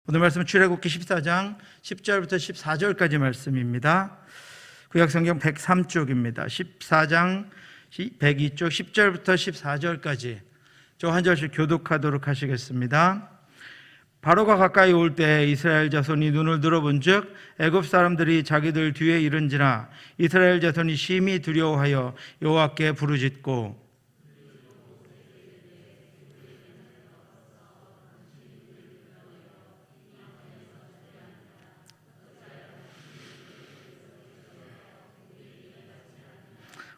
오늘 말씀은 출애굽기 14장 10절부터 14절까지 말씀입니다. 구약성경 103쪽입니다. 14장 102쪽 10절부터 14절까지 저 한 절씩 교독하도록 하시겠습니다. 바로가 가까이 올 때 이스라엘 자손이 눈을 들어본즉 애굽 사람들이 자기들 뒤에 이른지라 이스라엘 자손이 심히 두려워하여 여호와께 부르짖고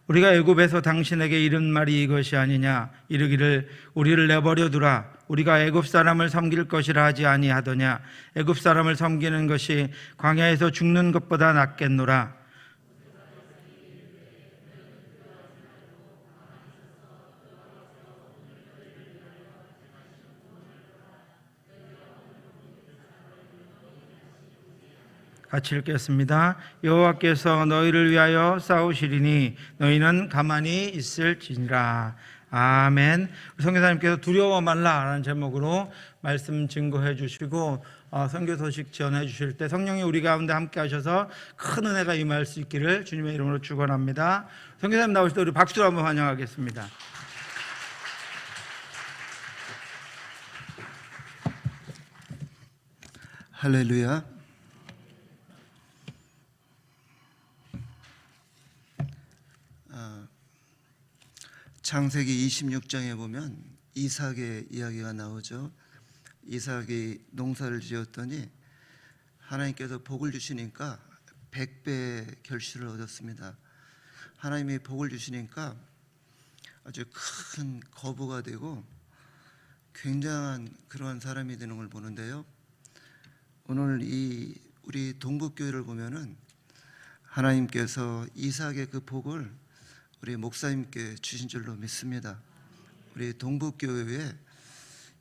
우리가 애굽에서 당신에게 이른 말이 이것이 아니냐 이르기를 우리를 내버려 두라 우리가 애굽 사람을 섬길 것이라 하지 아니하더냐 애굽 사람을 섬기는 것이 광야에서 죽는 것보다 낫겠노라. 같이 읽겠습니다. 여호와께서 너희를 위하여 싸우시리니 너희는 가만히 있을지니라. 아멘. 선교사님께서 두려워 말라라는 제목으로 말씀 증거해 주시고 선교 소식 전해 주실 때 성령이 우리 가운데 함께 하셔서 큰 은혜가 임할 수 있기를 주님의 이름으로 축원합니다. 선교사님 나오실 때 우리 박수로 한번 환영하겠습니다. 할렐루야. 창세기 26장에 보면 이삭의 이야기가 나오죠. 이삭이 농사를 지었더니 하나님께서 복을 주시니까 100배 결실을 얻었습니다. 하나님이 복을 주시니까 아주 큰 거부가 되고 굉장한 그러한 사람이 되는 걸 보는데요. 오늘 우리 동북교회를 보면은 하나님께서 이삭의 그 복을 우리 목사님께 주신 줄로 믿습니다. 우리 동북교회에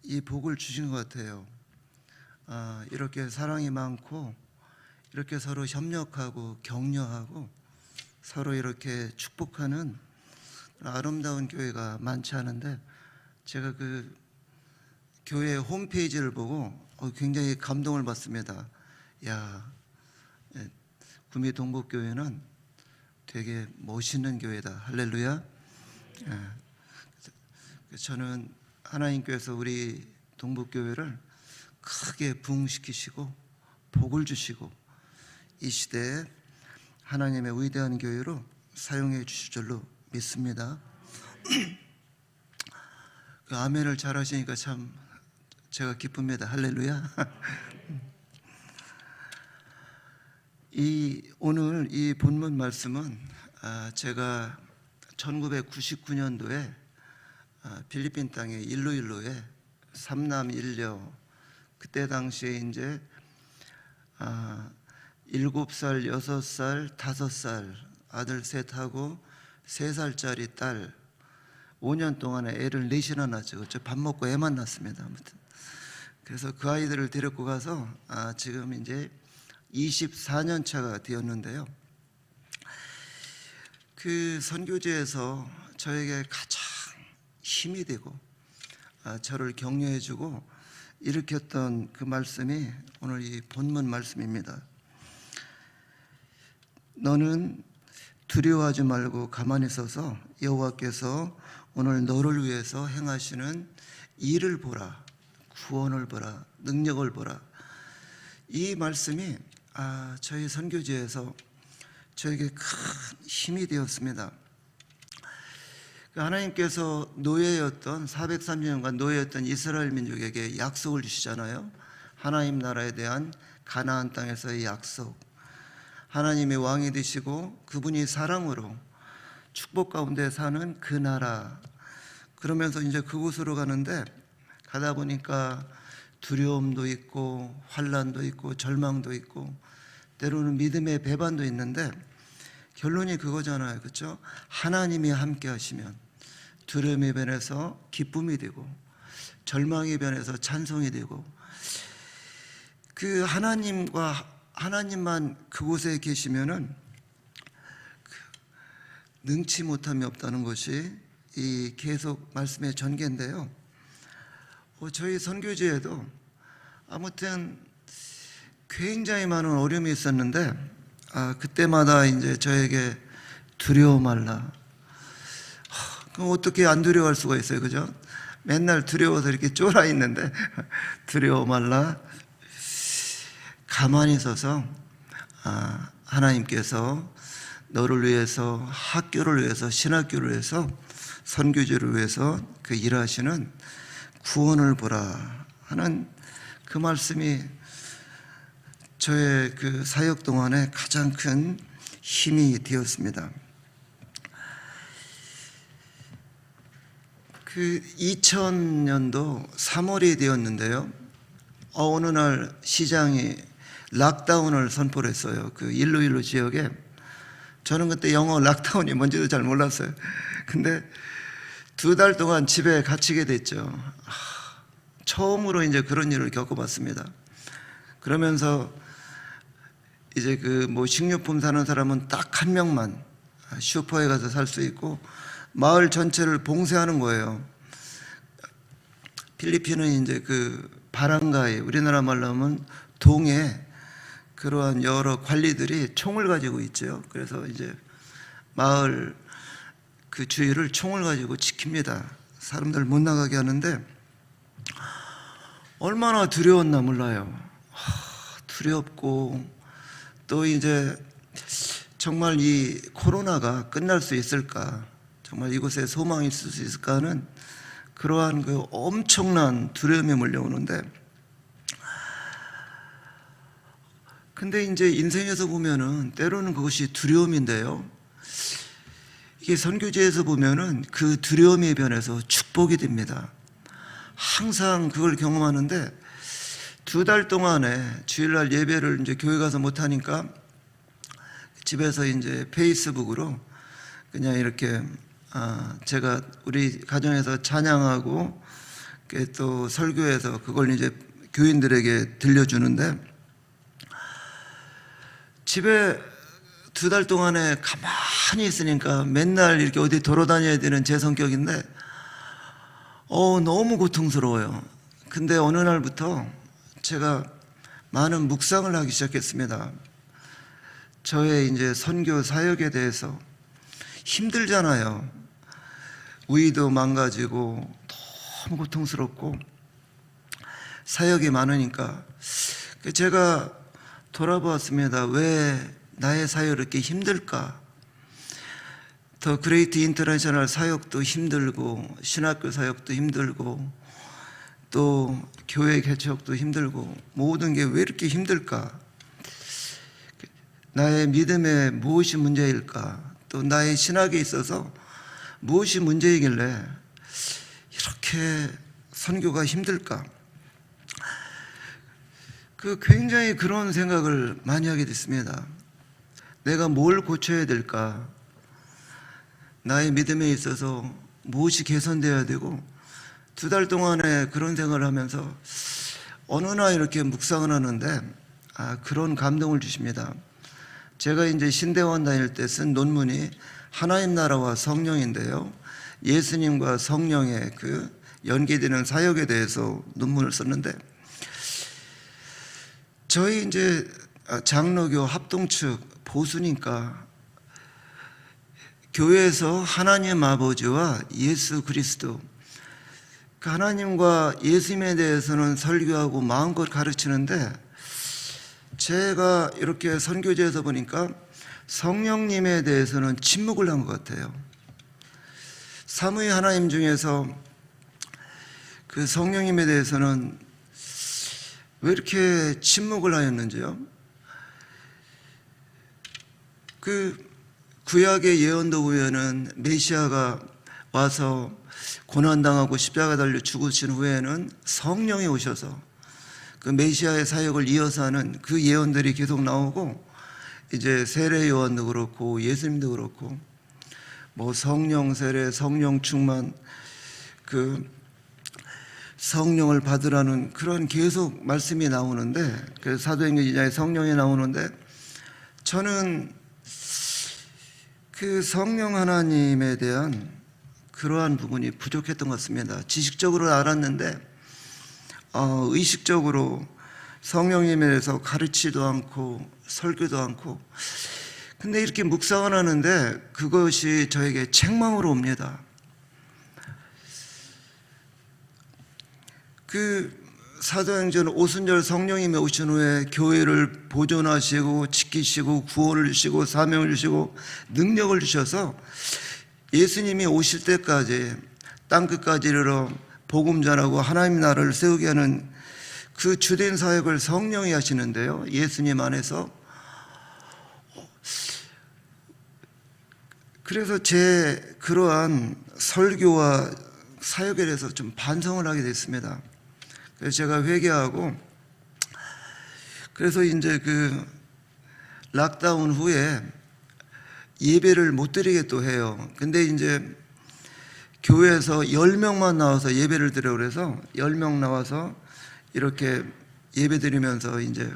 이 복을 주신 것 같아요. 이렇게 사랑이 많고 이렇게 서로 협력하고 격려하고 서로 이렇게 축복하는 아름다운 교회가 많지 않은데 제가 그 교회 홈페이지를 보고 굉장히 감동을 받습니다. 구미 동북교회는 되게 멋있는 교회다. 할렐루야. 저는 하나님께서 우리 동북교회를 크게 부흥시키시고 복을 주시고 이 시대에 하나님의 위대한 교회로 사용해 주실 줄로 믿습니다. 그 아멘을 잘 하시니까 참 제가 기쁩니다. 할렐루야. 오늘 이 본문 말씀은 제가 1999년도에 필리핀 땅의 일로일로에 삼남 일녀 그때 당시에 이제 7살, 6살, 5살 아들 셋하고 3살짜리 딸 5년 동안에 애를 넷이나 낳았죠. 그렇죠? 밥 먹고 애만 낳습니다. 아무튼 그래서 그 아이들을 데리고 가서 지금 이제 24년 차가 되었는데요. 그 선교지에서 저에게 가장 힘이 되고 저를 격려해주고 일으켰던 그 말씀이 오늘 이 본문 말씀입니다. 너는 두려워하지 말고 가만히 서서 여호와께서 오늘 너를 위해서 행하시는 일을 보라, 구원을 보라, 능력을 보라. 이 말씀이 저희 선교지에서 저에게 큰 힘이 되었습니다. 하나님께서 노예였던 430년간 노예였던 이스라엘 민족에게 약속을 주시잖아요. 하나님 나라에 대한 가나안 땅에서의 약속. 하나님이 왕이 되시고 그분이 사랑으로 축복 가운데 사는 그 나라. 그러면서 이제 그곳으로 가는데 가다 보니까 두려움도 있고 환난도 있고 절망도 있고 때로는 믿음의 배반도 있는데 결론이 그거잖아요. 그렇죠? 하나님이 함께 하시면 두려움이 변해서 기쁨이 되고 절망이 변해서 찬송이 되고 그 하나님만 그곳에 계시면은 능치 못함이 없다는 것이 이 계속 말씀의 전개인데요. 저희 선교지에도 아무튼 굉장히 많은 어려움이 있었는데 그때마다 이제 저에게 두려워 말라. 그럼 어떻게 안 두려워할 수가 있어요, 그죠? 맨날 두려워서 이렇게 쫄아 있는데 두려워 말라. 가만히 서서 하나님께서 너를 위해서, 학교를 위해서, 신학교를 위해서, 선교지를 위해서 그 일하시는 구원을 보라 하는 그 말씀이 저의 그 사역 동안에 가장 큰 힘이 되었습니다. 그 2000년도 3월이 되었는데요. 어느 날 시장이 락다운을 선포를 했어요. 그 일루일루 지역에. 저는 그때 영어 락다운이 뭔지도 잘 몰랐어요. 근데 2달 동안 집에 갇히게 됐죠. 처음으로 이제 그런 일을 겪어봤습니다. 그러면서 이제 그 뭐 식료품 사는 사람은 딱 한 명만 슈퍼에 가서 살 수 있고 마을 전체를 봉쇄하는 거예요. 필리핀은 이제 그 바랑가이, 우리나라 말로 하면 동에 그러한 여러 관리들이 총을 가지고 있죠. 그래서 이제 마을 그 주위를 총을 가지고 지킵니다. 사람들 못 나가게 하는데 얼마나 두려웠나 몰라요. 두렵고 또 이제 정말 이 코로나가 끝날 수 있을까, 정말 이곳에 소망이 있을 수 있을까 하는 그러한 그 엄청난 두려움이 몰려오는데, 근데 이제 인생에서 보면은 때로는 그것이 두려움인데요, 이게 선교지에서 보면은 그 두려움이 변해서 축복이 됩니다. 항상 그걸 경험하는데 2달 동안에 주일날 예배를 이제 교회 가서 못 하니까 집에서 이제 페이스북으로 그냥 이렇게 제가 우리 가정에서 찬양하고 또 설교해서 그걸 이제 교인들에게 들려주는데, 집에 2달 동안에 가만히 있으니까 맨날 이렇게 어디 돌아다녀야 되는 제 성격인데 너무 고통스러워요. 근데 어느 날부터 제가 많은 묵상을 하기 시작했습니다. 저의 이제 선교 사역에 대해서. 힘들잖아요. 우위도 망가지고 너무 고통스럽고 사역이 많으니까 제가 돌아보았습니다. 왜 나의 사역이 이렇게 힘들까? 더 그레이트 인터내셔널 사역도 힘들고 신학교 사역도 힘들고 또 교회 개척도 힘들고 모든 게 왜 이렇게 힘들까? 나의 믿음에 무엇이 문제일까? 또 나의 신학에 있어서 무엇이 문제이길래 이렇게 선교가 힘들까? 굉장히 그런 생각을 많이 하게 됐습니다. 내가 뭘 고쳐야 될까? 나의 믿음에 있어서 무엇이 개선되어야 되고, 2달 동안에 그런 생각을 하면서 어느 날 이렇게 묵상을 하는데 그런 감동을 주십니다. 제가 이제 신대원 다닐 때 쓴 논문이 하나님 나라와 성령인데요, 예수님과 성령의 그 연계되는 사역에 대해서 논문을 썼는데, 저희 이제 장로교 합동측 보수니까 교회에서 하나님 아버지와 예수 그리스도, 그 하나님과 예수님에 대해서는 설교하고 마음껏 가르치는데, 제가 이렇게 선교지에서 보니까 성령님에 대해서는 침묵을 한 것 같아요. 삼위 하나님 중에서 그 성령님에 대해서는 왜 이렇게 침묵을 하였는지요? 그 구약의 예언도 보면은 메시아가 와서 고난당하고 십자가 달려 죽으신 후에는 성령이 오셔서 그 메시아의 사역을 이어서 하는 그 예언들이 계속 나오고, 이제 세례 요한도 그렇고 예수님도 그렇고 뭐 성령 세례, 성령 충만, 그 성령을 받으라는 그런 계속 말씀이 나오는데, 그 사도행전 2장에 성령이 나오는데, 저는 그 성령 하나님에 대한 그러한 부분이 부족했던 것 같습니다. 지식적으로 알았는데 의식적으로 성령님에 대해서 가르치지도 않고 설교도 않고, 근데 이렇게 묵상을 하는데 그것이 저에게 책망으로 옵니다. 그 사도행전 오순절 성령님이 오신 후에 교회를 보존하시고 지키시고 구원을 주시고 사명을 주시고 능력을 주셔서 예수님이 오실 때까지 땅끝까지 이르러 복음 전하고 하나님 나라를 세우게 하는 그 주된 사역을 성령이 하시는데요, 예수님 안에서. 그래서 제 그러한 설교와 사역에 대해서 좀 반성을 하게 됐습니다. 그래서 제가 회개하고, 그래서 이제 그 락다운 후에 예배를 못 드리게 또 해요. 근데 이제 교회에서 10명만 나와서 예배를 드려, 그래서 10명 나와서 이렇게 예배 드리면서 이제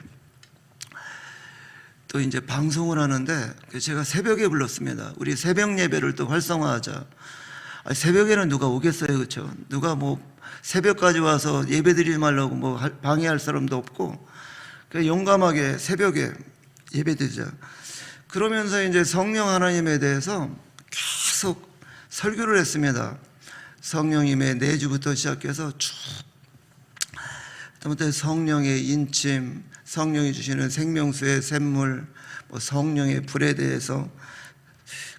또 이제 방송을 하는데, 제가 새벽에 불렀습니다. 우리 새벽 예배를 또 활성화하자. 새벽에는 누가 오겠어요, 그렇죠? 누가 뭐 새벽까지 와서 예배 드리지 말라고 뭐 방해할 사람도 없고, 용감하게 새벽에 예배 드리자. 그러면서 이제 성령 하나님에 대해서 계속 설교를 했습니다. 성령님의 내주부터 시작해서 쭉, 그다음부터 성령의 인침, 성령이 주시는 생명수의 샘물, 뭐 성령의 불에 대해서,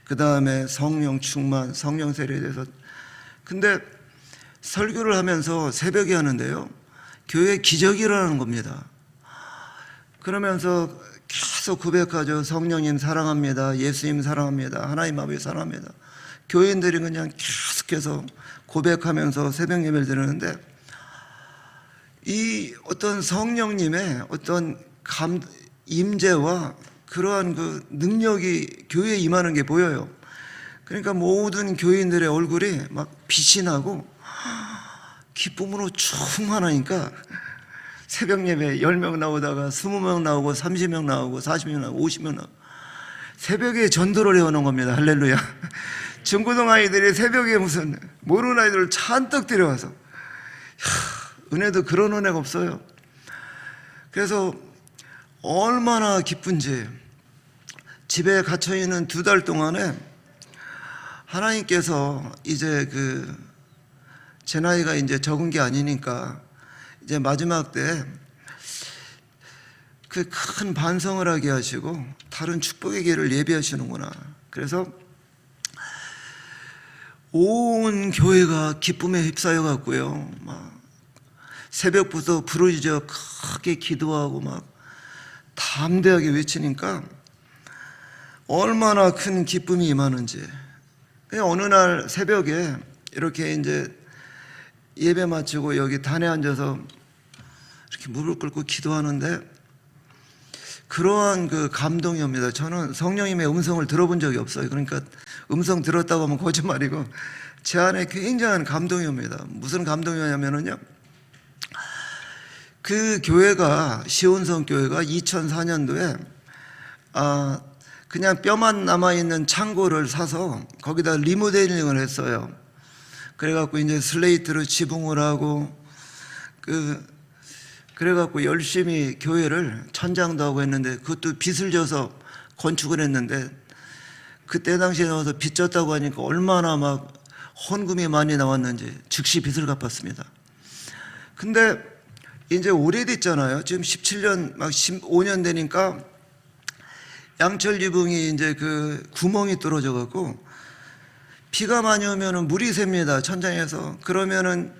그 다음에 성령 충만, 성령 세례에 대해서. 근데 설교를 하면서 새벽에 하는데요, 교회에 기적이 일어나는 겁니다. 그러면서 계속 고백하죠. 성령님 사랑합니다. 예수님 사랑합니다. 하나님 아버지 사랑합니다. 교인들이 그냥 계속해서 고백하면서 새벽 예배를 드리는데, 이 어떤 성령님의 어떤 임재와 그러한 그 능력이 교회에 임하는 게 보여요. 그러니까 모든 교인들의 얼굴이 막 빛이 나고 기쁨으로 충만하니까 새벽 예배 10명 나오다가 20명 나오고 30명 나오고 40명 나오고 50명 나오고 새벽에 전도를 해오는 겁니다. 할렐루야. 중고등 아이들이 새벽에 무슨 모르는 아이들을 잔뜩 데려와서, 은혜도 그런 은혜가 없어요. 그래서 얼마나 기쁜지, 집에 갇혀있는 2달 동안에 하나님께서 이제 제 나이가 이제 적은 게 아니니까 이제 마지막 때 그 큰 반성을 하게 하시고 다른 축복의 길을 예비하시는구나. 그래서 온 교회가 기쁨에 휩싸여 갔고요, 막 새벽부터 부르짖어 크게 기도하고 막 담대하게 외치니까 얼마나 큰 기쁨이 임하는지. 어느 날 새벽에 이렇게 이제 예배 마치고 여기 단에 앉아서 이렇게 무릎 꿇고 기도하는데 그러한 그 감동이 옵니다. 저는 성령님의 음성을 들어본 적이 없어요. 그러니까 음성 들었다고 하면 거짓말이고, 제 안에 굉장한 감동이 옵니다. 무슨 감동이 오냐면요, 그 교회가, 시온성 교회가 2004년도에 그냥 뼈만 남아있는 창고를 사서 거기다 리모델링을 했어요. 그래갖고 이제 슬레이트로 지붕을 하고, 그래갖고 열심히 교회를 천장도 하고 했는데, 그것도 빚을 져서 건축을 했는데, 그때 당시에 나와서 빚 졌다고 하니까 얼마나 막 헌금이 많이 나왔는지 즉시 빚을 갚았습니다. 근데 이제 오래됐잖아요. 지금 17년, 막 15년 되니까 양철 지붕이 이제 그 구멍이 뚫어져 갖고 비가 많이 오면은 물이 새입니다, 천장에서. 그러면은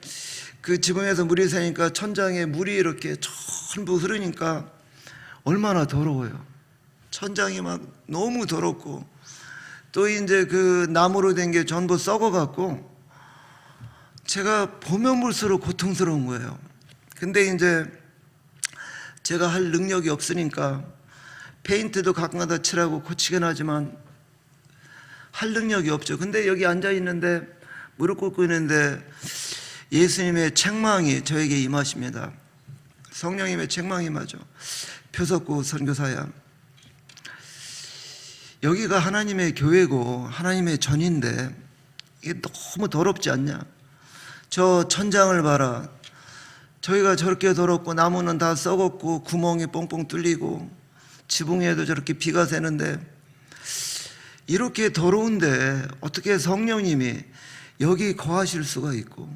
그 지붕에서 물이 새니까 천장에 물이 이렇게 전부 흐르니까 얼마나 더러워요. 천장이 막 너무 더럽고, 또 이제 그 나무로 된 게 전부 썩어 갖고 제가 보면 볼수록 고통스러운 거예요. 근데 이제 제가 할 능력이 없으니까 페인트도 가끔가다 칠하고 고치긴 하지만 할 능력이 없죠. 근데 여기 앉아 있는데, 무릎 꿇고 있는데 예수님의 책망이 저에게 임하십니다. 성령님의 책망이 임하죠. 표석구 선교사야, 여기가 하나님의 교회고 하나님의 전인데 이게 너무 더럽지 않냐? 저 천장을 봐라. 저희가 저렇게 더럽고 나무는 다 썩었고 구멍이 뻥뻥 뚫리고 지붕 위에도 저렇게 비가 새는데 이렇게 더러운데 어떻게 성령님이 여기 거하실 수가 있고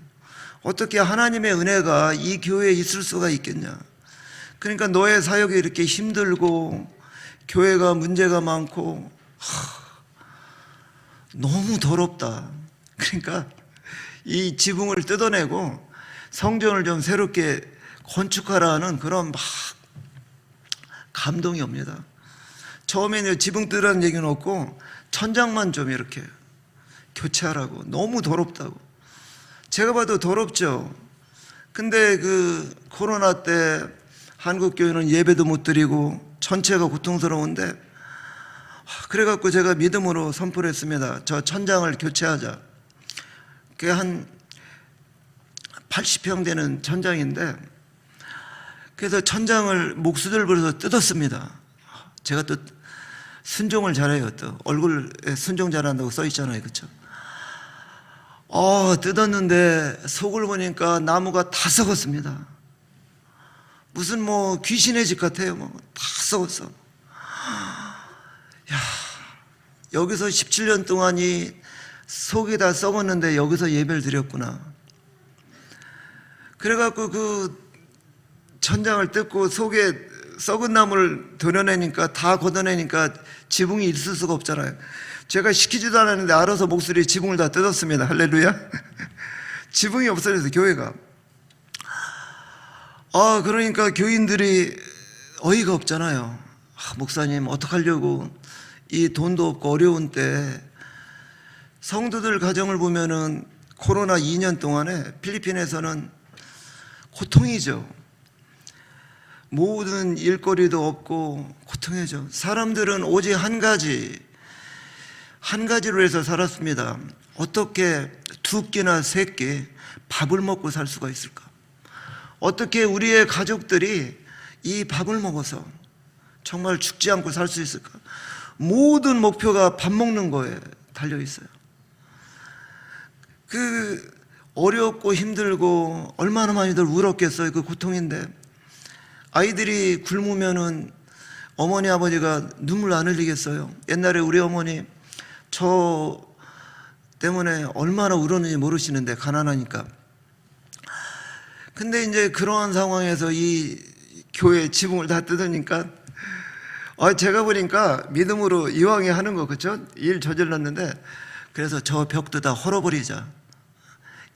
어떻게 하나님의 은혜가 이 교회에 있을 수가 있겠냐. 그러니까 너의 사역이 이렇게 힘들고 교회가 문제가 많고 너무 더럽다. 그러니까 이 지붕을 뜯어내고 성전을 좀 새롭게 건축하라는 그런 막 감동이 옵니다. 처음에는 지붕 뜯으라는 얘기는 없고 천장만 좀 이렇게 교체하라고. 너무 더럽다고. 제가 봐도 더럽죠. 근데 그 코로나 때 한국교회는 예배도 못 드리고 전체가 고통스러운데 그래갖고 제가 믿음으로 선포를 했습니다. 저 천장을 교체하자. 그게 한 80평 되는 천장인데 그래서 천장을 목수들 불러서 뜯었습니다. 제가 또 순종을 잘해요. 또 얼굴에 순종 잘한다고 써 있잖아요. 그렇죠? 뜯었는데 속을 보니까 나무가 다 썩었습니다. 무슨 뭐 귀신의 집 같아요. 뭐 다 썩었어. 야, 여기서 17년 동안이 속이 다 썩었는데 여기서 예배를 드렸구나. 그래갖고 그 천장을 뜯고 속에 썩은 나무를 도려내니까 다 걷어내니까 지붕이 있을 수가 없잖아요. 제가 시키지도 않았는데 알아서 목소리 지붕을 다 뜯었습니다. 할렐루야. 지붕이 없어져서 교회가. 그러니까 교인들이 어이가 없잖아요. 목사님 어떡하려고, 이 돈도 없고 어려운 때. 성도들 가정을 보면은 코로나 2년 동안에 필리핀에서는 고통이죠. 모든 일거리도 없고 고통이죠. 사람들은 오직 한 가지로 해서 살았습니다. 어떻게 두 끼나 세 끼 밥을 먹고 살 수가 있을까? 어떻게 우리의 가족들이 이 밥을 먹어서 정말 죽지 않고 살 수 있을까? 모든 목표가 밥 먹는 거에 달려 있어요. 그 어렵고 힘들고 얼마나 많이들 울었겠어요. 그 고통인데 아이들이 굶으면은 어머니 아버지가 눈물 안 흘리겠어요. 옛날에 우리 어머니 저 때문에 얼마나 울었는지 모르시는데 가난하니까. 근데 이제 그러한 상황에서 이 교회 지붕을 다 뜯으니까 제가 보니까 믿음으로 이왕에 하는 거, 그렇죠? 일 저질렀는데 그래서 저 벽도 다 헐어버리자.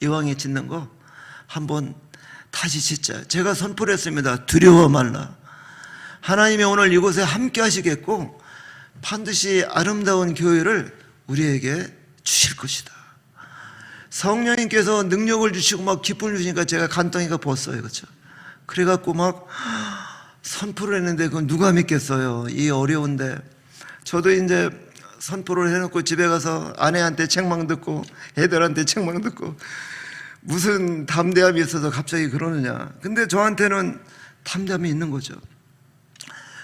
이왕에 짓는 거 한번 다시 짓자. 제가 선포를 했습니다. 두려워 말라. 하나님이 오늘 이곳에 함께 하시겠고 반드시 아름다운 교회를 우리에게 주실 것이다. 성령님께서 능력을 주시고 막 기쁨을 주시니까 제가 간덩이가 벗어요. 그렇죠? 그래갖고 막 선포를 했는데 그건 누가 믿겠어요. 이 어려운데. 저도 이제 선포를 해놓고 집에 가서 아내한테 책망 듣고 애들한테 책망 듣고 무슨 담대함이 있어서 갑자기 그러느냐. 근데 저한테는 담대함이 있는 거죠.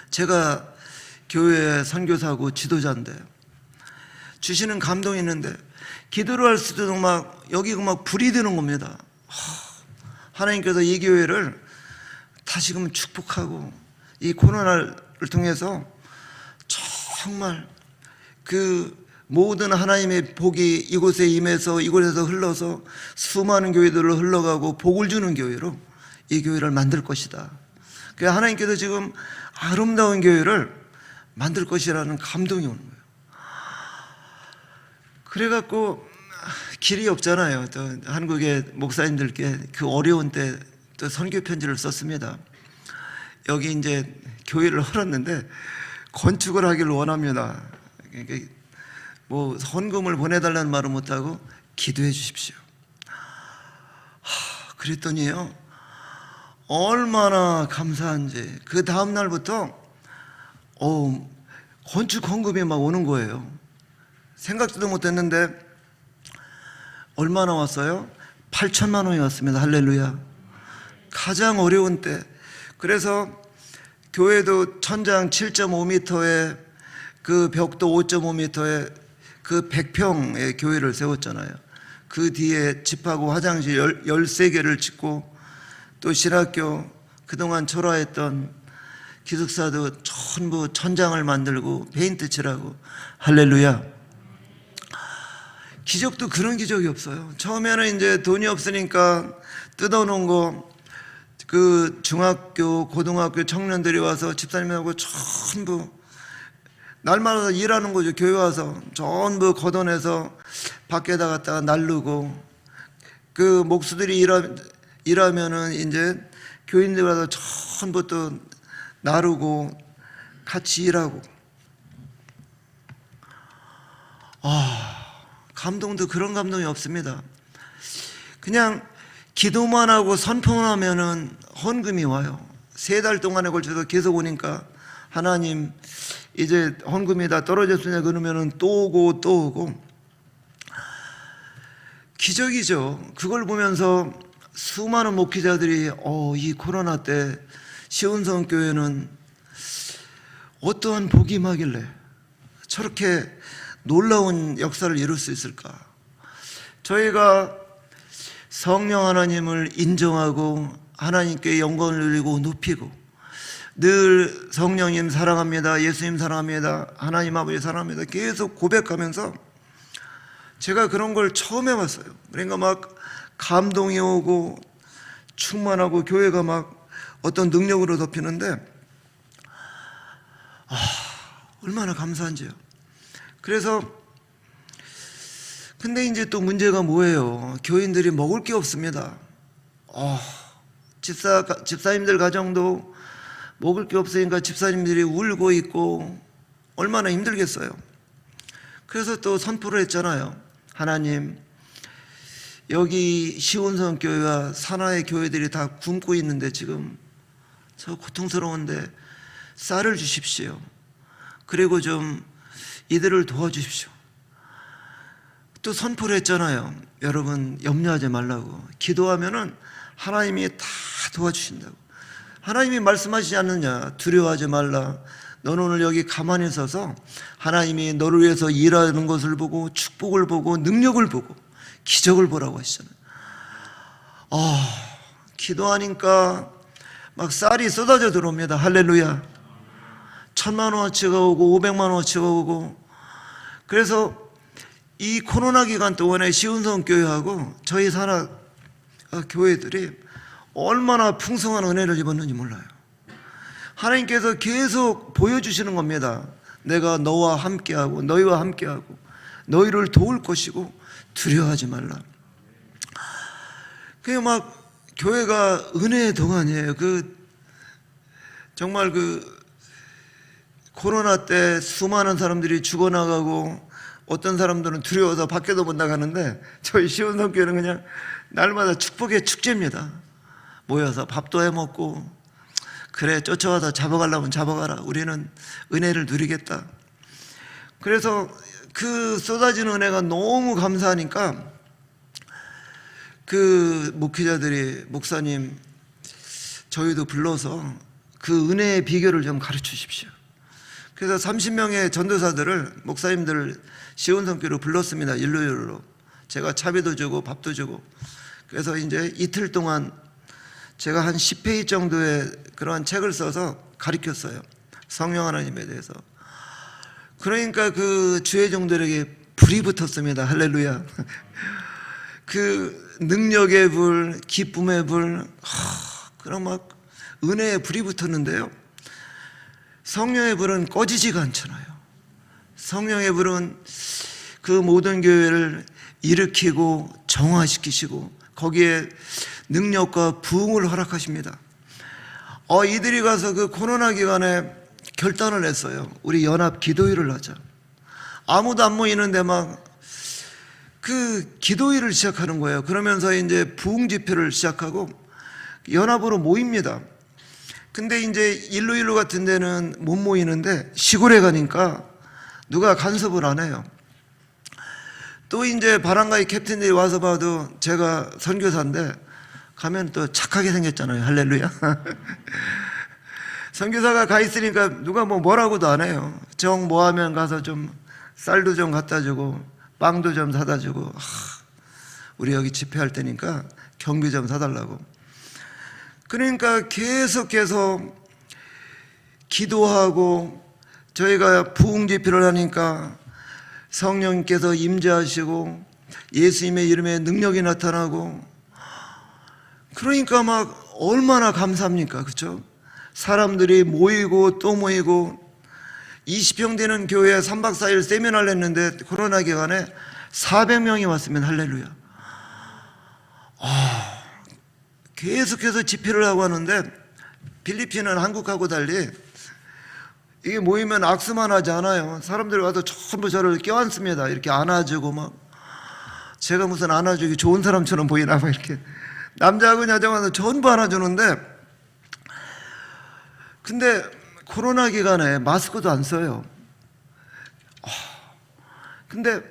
제가 교회 선교사고 지도자인데 주시는 감동이 있는데 기도를 할 수도 막 여기 막 불이 드는 겁니다. 하나님께서 이 교회를 다시금 축복하고 이 코로나를 통해서 정말 그 모든 하나님의 복이 이곳에 임해서 이곳에서 흘러서 수많은 교회들로 흘러가고 복을 주는 교회로 이 교회를 만들 것이다. 그래서 하나님께서 지금 아름다운 교회를 만들 것이라는 감동이 오는 거예요. 그래갖고 길이 없잖아요. 또 한국의 목사님들께 그 어려운 때 또 선교 편지를 썼습니다. 여기 이제 교회를 헐었는데 건축을 하기를 원합니다. 그러니까 뭐 헌금을 보내달라는 말은 못하고 기도해 주십시오. 그랬더니요, 얼마나 감사한지 그 다음 날부터 건축 헌금이 막 오는 거예요. 생각지도 못했는데 얼마나 왔어요? 8천만 원이 왔습니다. 할렐루야. 가장 어려운 때. 그래서 교회도 천장 7.5m에 그 벽도 5.5m에 그 100평의 교회를 세웠잖아요. 그 뒤에 집하고 화장실 13개를 짓고 또 신학교 그동안 초라했던 기숙사도 전부 천장을 만들고 페인트 칠하고. 할렐루야. 기적도 그런 기적이 없어요. 처음에는 이제 돈이 없으니까 뜯어놓은 거 그 중학교, 고등학교 청년들이 와서 집사님하고 전부 날마다 일하는 거죠. 교회 와서 전부 걷어내서 밖에다 갖다가 날르고, 그 목수들이 일하면은 이제 교인들 와서 전부 또 나르고 같이 일하고. 감동도 그런 감동이 없습니다. 그냥 기도만 하고 선포만 하면은 헌금이 와요. 3달 동안에 걸쳐서 계속 오니까 하나님 이제 헌금이 다 떨어졌으냐 그러면은 또 오고 또 오고. 기적이죠. 그걸 보면서 수많은 목회자들이 이 코로나 때 시온성교회는 어떠한 복이 임하길래 저렇게 놀라운 역사를 이룰 수 있을까. 저희가 성령 하나님을 인정하고 하나님께 영광을 돌리고 높이고 늘 성령님 사랑합니다, 예수님 사랑합니다, 하나님 아버지 사랑합니다 계속 고백하면서 제가 그런 걸 처음 해봤어요. 그러니까 막 감동이 오고 충만하고 교회가 막 어떤 능력으로 덮이는데 얼마나 감사한지요. 그래서 근데 이제 또 뭐예요? 교인들이 먹을 게 없습니다. 집사님들 가정도 먹을 게 없으니까 집사님들이 울고 있고 얼마나 힘들겠어요. 그래서 또 선포를 했잖아요. 하나님, 여기 시온성교회와 산하의 교회들이 다 굶고 있는데 지금 저 고통스러운데 쌀을 주십시오. 그리고 좀 이들을 도와주십시오. 또 선포를 했잖아요. 여러분 염려하지 말라고. 기도하면은 하나님이 다 도와주신다고. 하나님이 말씀하시지 않느냐. 두려워하지 말라. 너는 오늘 여기 가만히 서서 하나님이 너를 위해서 일하는 것을 보고 축복을 보고 능력을 보고 기적을 보라고 하시잖아요. 기도하니까 막 쌀이 쏟아져 들어옵니다. 할렐루야. 1,000,000원어치가 오고 500만원어치가 오고. 그래서 이 코로나 기간 동안에 시온성교회하고 저희 산하 교회들이 얼마나 풍성한 은혜를 입었는지 몰라요. 하나님께서 계속 보여주시는 겁니다. 내가 너와 함께하고 너희와 함께하고 너희를 도울 것이고 두려워하지 말라. 그게 막 교회가 은혜의 동안이에요. 정말 코로나 때 수많은 사람들이 죽어나가고 어떤 사람들은 두려워서 밖에도 못 나가는데 저희 시온성교회는 그냥 날마다 축복의 축제입니다. 모여서 밥도 해먹고, 그래 쫓아와서 잡아가려면 잡아가라, 우리는 은혜를 누리겠다. 그래서 그 쏟아지는 은혜가 너무 감사하니까 그 목회자들이 목사님 저희도 불러서 그 은혜의 비결을 좀 가르쳐 주십시오. 그래서 30명의 전도사들을 목사님들을 시온성교회로 불렀습니다. 일요일로. 제가 차비도 주고 밥도 주고. 그래서 이제 이틀 동안 제가 한 10페이지 정도의 그러한 책을 써서 가르쳤어요. 성령 하나님에 대해서. 그러니까 그 주의 종들에게 불이 붙었습니다. 할렐루야. 그 능력의 불, 기쁨의 불, 그런 막 은혜의 불이 붙었는데요. 성령의 불은 꺼지지가 않잖아요. 성령의 불은 그 모든 교회를 일으키고 정화시키시고 거기에 능력과 부흥을 허락하십니다. 이들이 가서 그 코로나 기간에 결단을 했어요. 우리 연합 기도회를 하자. 아무도 안 모이는데 막 그 기도회를 시작하는 거예요. 그러면서 이제 부흥 집회를 시작하고 연합으로 모입니다. 근데 이제 일로 같은 데는 못 모이는데 시골에 가니까 누가 간섭을 안 해요. 또 이제 바람가이 캡틴들이 와서 봐도 제가 선교사인데 가면 또 착하게 생겼잖아요. 할렐루야. 선교사가 가 있으니까 누가 뭐라고도 안 해요. 정 뭐하면 가서 좀 쌀도 좀 갖다 주고 빵도 좀 사다 주고, 우리 여기 집회할 때니까 경비 좀 사달라고. 그러니까 계속해서 기도하고 저희가 부흥 집회를 하니까 성령님께서 임재하시고 예수님의 이름에 능력이 나타나고, 그러니까 막 얼마나 감사합니까? 그렇죠? 사람들이 모이고 또 모이고, 20평 되는 교회에 3박 4일 세미나를 했는데 코로나 기간에 400명이 왔으면 할렐루야. 계속해서 집회를 하고 하는데, 필리핀은 한국하고 달리 이게 모이면 악수만 하지 않아요. 사람들이 와서 전부 저를 껴안습니다. 이렇게 안아주고, 막 제가 무슨 안아주기 좋은 사람처럼 보이나 봐. 이렇게 남자하고 여자가 와서 전부 안아주는데, 근데 코로나 기간에 마스크도 안 써요. 근데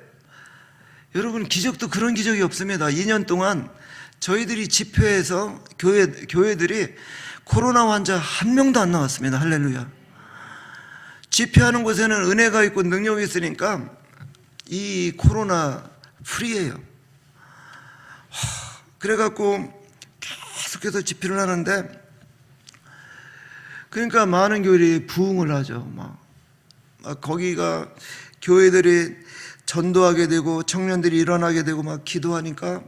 여러분, 기적도 그런 기적이 없습니다. 2년 동안 저희들이 집회에서 교회들이 코로나 환자 한 명도 안 나왔습니다. 할렐루야. 집회하는 곳에는 은혜가 있고 능력이 있으니까 이 코로나 프리예요. 그래갖고 계속해서 집회를 하는데, 그러니까 많은 교회들이 부흥을 하죠. 막 거기가 교회들이 전도하게 되고 청년들이 일어나게 되고 막 기도하니까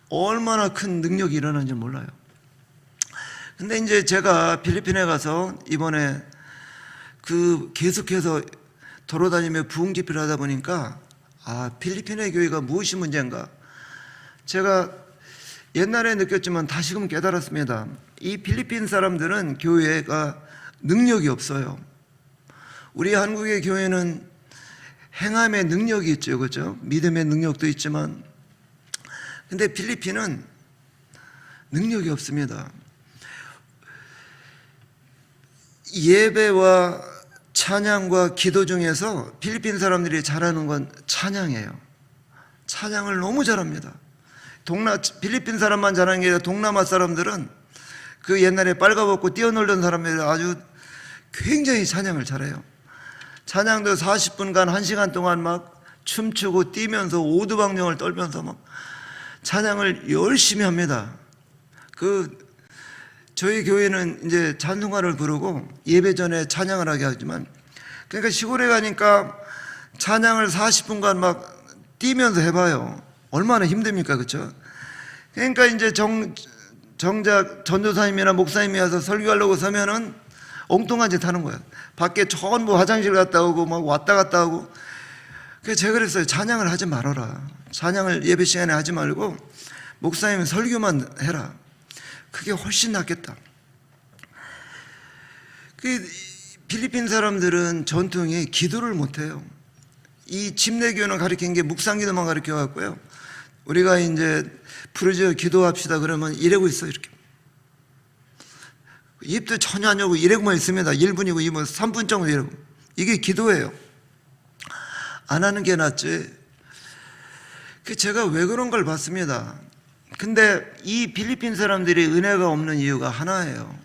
얼마나 큰 능력이 일어나는지 몰라요. 근데 이제 제가 필리핀에 가서 이번에 계속해서 돌아다니며 부흥 집회를 하다 보니까, 필리핀의 교회가 무엇이 문제인가? 제가 옛날에 느꼈지만 다시금 깨달았습니다. 이 필리핀 사람들은 교회가 능력이 없어요. 우리 한국의 교회는 행함의 능력이 있죠, 그렇죠? 믿음의 능력도 있지만, 근데 필리핀은 능력이 없습니다. 예배와 찬양과 기도 중에서 필리핀 사람들이 잘하는 건 찬양이에요. 찬양을 너무 잘합니다. 필리핀 사람만 잘하는 게 아니라 동남아 사람들은 그 옛날에 빨가벗고 뛰어놀던 사람들이 아주 굉장히 찬양을 잘해요. 찬양도 40분간 1시간 동안 막 춤추고 뛰면서 오두방정을 떨면서 막 찬양을 열심히 합니다. 저희 교회는 이제 찬송가를 부르고 예배 전에 찬양을 하게 하지만, 그러니까 시골에 가니까 찬양을 40분간 막 뛰면서 해봐요. 얼마나 힘듭니까? 그렇죠? 그러니까 이제 정작 전도사님이나 목사님이 와서 설교하려고 서면은 엉뚱한 짓 하는 거예요. 밖에 전부 화장실 갔다 오고 막 왔다 갔다 하고. 그래서 제가 그랬어요. 찬양을 하지 말아라. 찬양을 예배 시간에 하지 말고 목사님은 설교만 해라. 그게 훨씬 낫겠다. 필리핀 사람들은 전통이 기도를 못해요. 이 침례교는 가르친 게 묵상기도만 가르쳐 갖고요. 우리가 이제 부르짖어 기도합시다 그러면 이러고 있어요. 이렇게 입도 전혀 안 열고 이러고만 있습니다. 1분이고 2분, 3분 정도 이러고. 이게 기도예요. 안 하는 게 낫지. 제가 왜 그런 걸 봤습니다. 근데 이 필리핀 사람들이 은혜가 없는 이유가 하나예요.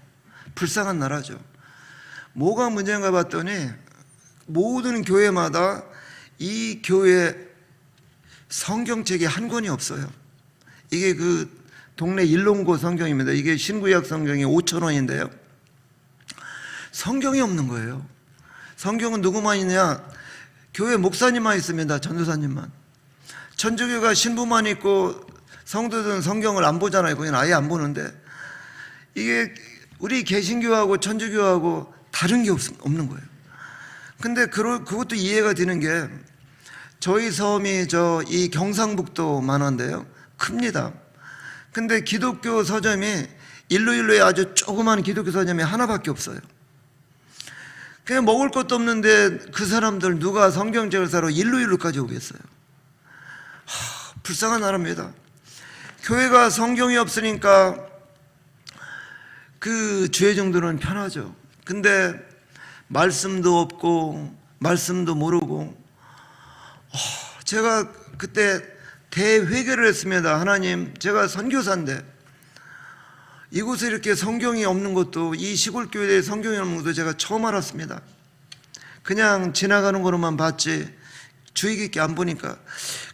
불쌍한 나라죠. 뭐가 문제인가 봤더니 모든 교회마다 이 교회 성경책이 한 권이 없어요. 이게 동네 일롱고 성경입니다. 이게 신구약 성경이 5,000원인데요. 성경이 없는 거예요. 성경은 누구만 있냐? 교회 목사님만 있습니다. 전도사님만. 천주교가 신부만 있고 성도들은 성경을 안 보잖아요. 그냥 아예 안 보는데, 이게 우리 개신교하고 천주교하고 다른 게 없는 거예요. 근데 그것도 이해가 되는 게, 저희 섬이 이 경상북도 만화인데요, 큽니다. 근데 기독교 서점이 일루일루에 아주 조그만 기독교 서점이 하나밖에 없어요. 그냥 먹을 것도 없는데 그 사람들 누가 성경책을 사러 일루일루까지 오겠어요? 불쌍한 나라입니다. 교회가 성경이 없으니까 주의 정도는 편하죠. 근데 말씀도 없고 말씀도 모르고, 제가 그때 대회개를 했습니다. 하나님, 제가 선교사인데 이곳에 이렇게 성경이 없는 것도, 이 시골 교회에 성경이 없는 것도 제가 처음 알았습니다. 그냥 지나가는 거로만 봤지 주의 깊게 안 보니까.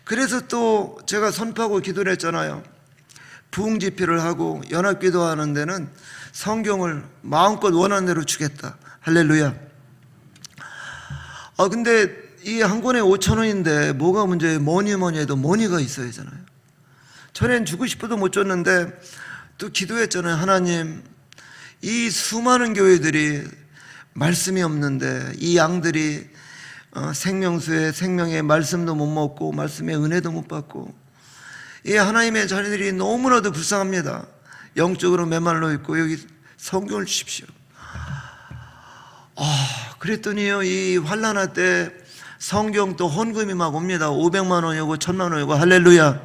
그래서 또 제가 선포하고 기도를 했잖아요. 부흥 집회를 하고 연합 기도하는 데는 성경을 마음껏 원하는 대로 주겠다. 할렐루야. 근데 이 한 권에 5,000원인데 뭐가 문제예요? 뭐니 해도 머니가 있어야 하잖아요. 전엔 주고 싶어도 못 줬는데 또 기도했잖아요. 하나님, 이 수많은 교회들이 말씀이 없는데 이 양들이 생명수의 생명의 말씀도 못 먹고 말씀의 은혜도 못 받고 이 하나님의 자녀들이 너무나도 불쌍합니다. 영적으로 메말라 있고 여기 성경을 주십시오. 그랬더니요, 이 환난할 때 성경 또 헌금이 막 옵니다. 500만 원이고 1000만 원이고 할렐루야.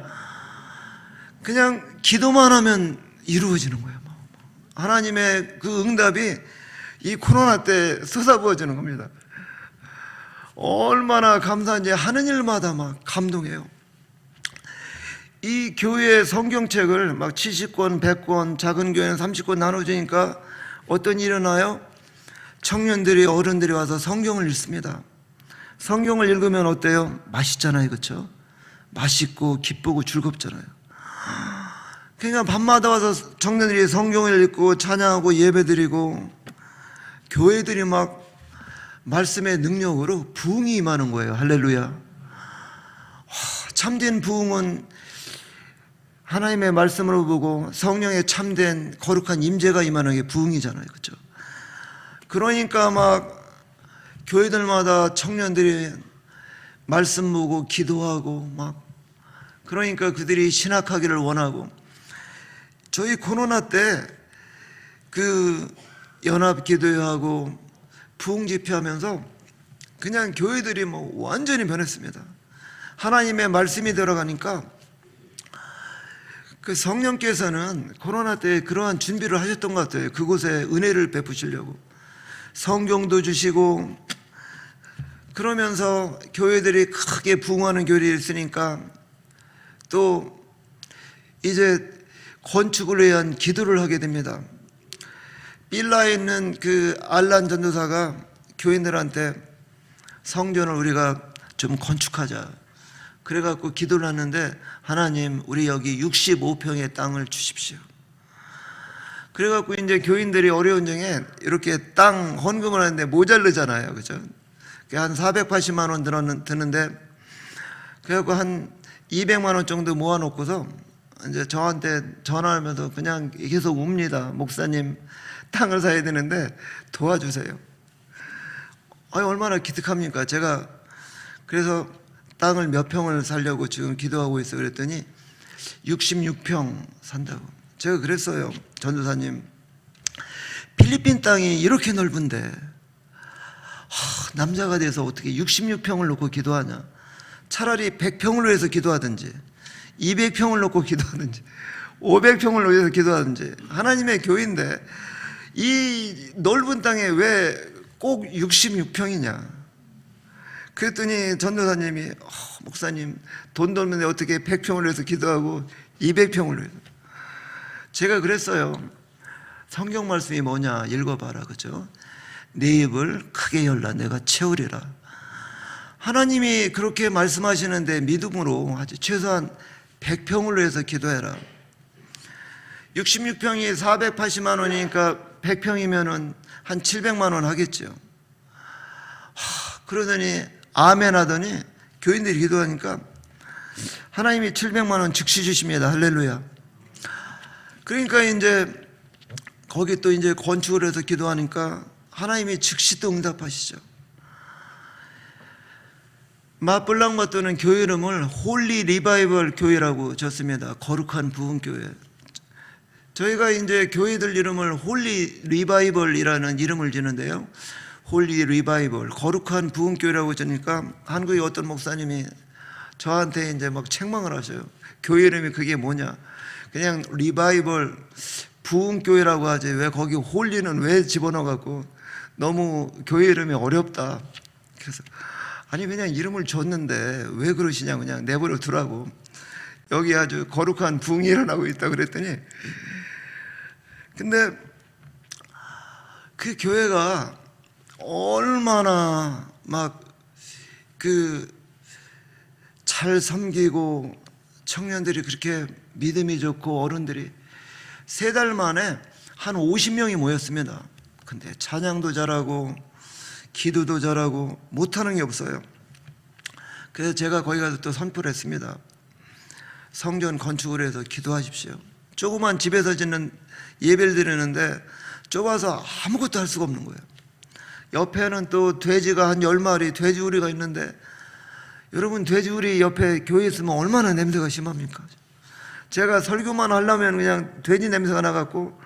그냥 기도만 하면 이루어지는 거예요. 하나님의 그 응답이 이 코로나 때 쏟아부어지는 겁니다. 얼마나 감사한지 하는 일마다 막 감동해요. 이 교회 성경책을 막 70권, 100권, 작은 교회는 30권 나눠주니까 어떤 일이 일어나요? 청년들이, 어른들이 와서 성경을 읽습니다. 성경을 읽으면 어때요? 맛있잖아요, 그렇죠? 맛있고 기쁘고 즐겁잖아요. 그러니까 밤마다 와서 청년들이 성경을 읽고 찬양하고 예배드리고 교회들이 막 말씀의 능력으로 부흥이 임하는 거예요. 할렐루야. 참된 부흥은 하나님의 말씀으로 보고 성령의 참된 거룩한 임재가 임하는 게 부흥이잖아요, 그렇죠? 그러니까 막 교회들마다 청년들이 말씀 보고 기도하고 막, 그러니까 그들이 신학하기를 원하고, 저희 코로나 때 그 연합 기도회하고 부흥 집회하면서 그냥 교회들이 뭐 완전히 변했습니다. 하나님의 말씀이 들어가니까 그 성령께서는 코로나 때 그러한 준비를 하셨던 것 같아요. 그곳에 은혜를 베푸시려고 성경도 주시고, 그러면서 교회들이 크게 부흥하는 교회들이 있으니까 또 이제 건축을 위한 기도를 하게 됩니다. 빌라에 있는 그 알란 전도사가 교인들한테 성전을 우리가 좀 건축하자 그래갖고 기도를 하는데, 하나님 우리 여기 65평의 땅을 주십시오. 그래갖고 이제 교인들이 어려운 중에 이렇게 땅 헌금을 하는데 모자르잖아요, 그죠? 한 480만 원 드는데, 그래갖고 한 200만 원 정도 모아놓고서 이제 저한테 전화하면서 그냥 계속 웁니다. 목사님, 땅을 사야 되는데 도와주세요. 얼마나 기특합니까? 제가 그래서 땅을 몇 평을 사려고 지금 기도하고 있어요. 그랬더니 66평 산다고. 제가 그랬어요. 전도사님, 필리핀 땅이 이렇게 넓은데 남자가 돼서 어떻게 66평을 놓고 기도하냐. 차라리 100평을 위해서 기도하든지 200평을 놓고 기도하든지 500평을 위해서 기도하든지. 하나님의 교회인데 이 넓은 땅에 왜 꼭 66평이냐. 그랬더니 전도사님이 목사님, 돈 없는데 어떻게 100평을 위해서 기도하고 200평을 위해서. 제가 그랬어요. 성경 말씀이 뭐냐 읽어봐라, 그죠? 내 입을 크게 열라 내가 채우리라. 하나님이 그렇게 말씀하시는데 믿음으로 하지. 최소한 100평을 위해서 기도해라. 66평이 480만 원이니까 100평이면은 한 700만 원 하겠죠. 그러더니 아멘 하더니 교인들이 기도하니까 하나님이 700만 원 즉시 주십니다. 할렐루야. 그러니까 이제 거기 또 이제 건축을 해서 기도하니까 하나님이 즉시 또 응답하시죠. 마블랑마또는 교회 이름을 홀리 리바이벌 교회라고 졌습니다. 거룩한 부흥 교회. 저희가 이제 교회들 이름을 홀리 리바이벌이라는 이름을 지는데요. 홀리 리바이벌, 거룩한 부흥 교회라고 지니까 한국의 어떤 목사님이 저한테 이제 막 책망을 하셔요. 교회 이름이 그게 뭐냐? 그냥 리바이벌 부흥 교회라고 하지 왜 거기 홀리는 왜 집어넣어 갖고 너무 교회 이름이 어렵다. 그래서 아니 그냥 이름을 줬는데 왜 그러시냐, 그냥 내버려 두라고. 여기 아주 거룩한 부흥이 일어나고 있다 그랬더니, 근데 그 교회가 얼마나 막 그 잘 섬기고 청년들이 그렇게 믿음이 좋고 어른들이 3달 만에 한 50명이 모였습니다. 근데 찬양도 잘하고 기도도 잘하고 못하는 게 없어요. 그래서 제가 거기 가서 또 선포를 했습니다. 성전 건축을 해서 기도하십시오. 조그만 집에서 짓는 예배를 드리는데 좁아서 아무것도 할 수가 없는 거예요. 옆에는 또 돼지가 한 10마리 돼지우리가 있는데, 여러분 돼지우리 옆에 교회 있으면 얼마나 냄새가 심합니까? 제가 설교만 하려면 그냥 돼지 냄새가 나갖고,